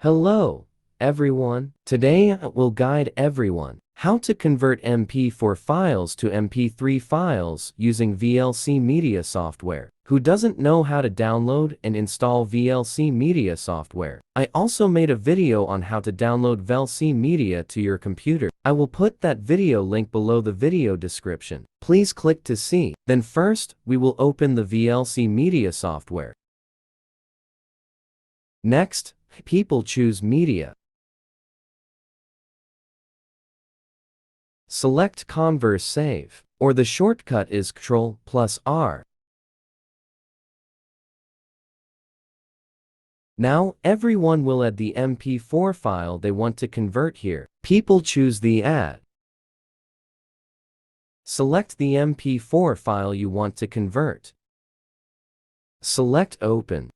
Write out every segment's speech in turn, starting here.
Hello, everyone. Today I will guide everyone how to convert MP4 files to MP3 files using VLC Media software. Who doesn't know how to download and install VLC Media software? I also made a video on how to download VLC Media to your computer. I will put that video link below the video description. Please click to see. Then first, we will open the VLC Media software. Next, people choose Media. Select Converse Save, or the shortcut is Ctrl+R. Now, everyone will add the MP4 file they want to convert here. People choose the Add. Select the MP4 file you want to convert. Select Open.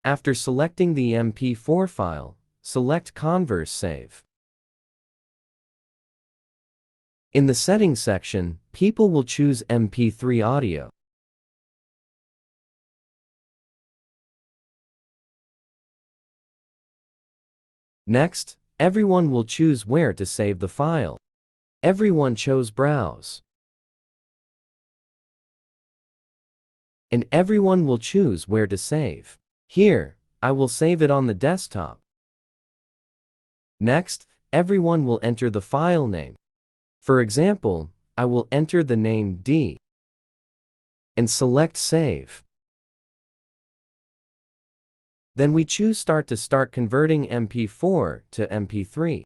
After selecting the MP4 file, select Converse Save. In the Settings section, people will choose MP3 audio. Next, everyone will choose where to save the file. Everyone chose Browse. And everyone will choose where to save. Here, I will save it on the desktop. Next, everyone will enter the file name. For example, I will enter the name D and select Save. Then we choose Start to start converting MP4 to MP3.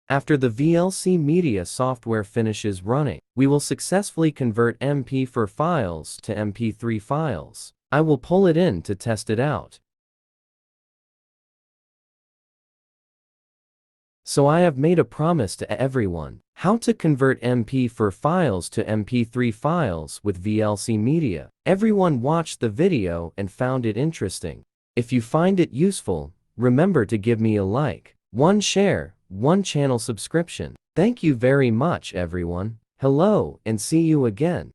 After the VLC Media software finishes running, we will successfully convert MP4 files to MP3 files. I will pull it in to test it out. So I have made a promise to everyone how to convert MP4 files to MP3 files with VLC Media. Everyone watched the video and found it interesting. If you find it useful, remember to give me a like, one share, one channel subscription. Thank you very much, everyone. Hello, and see you again.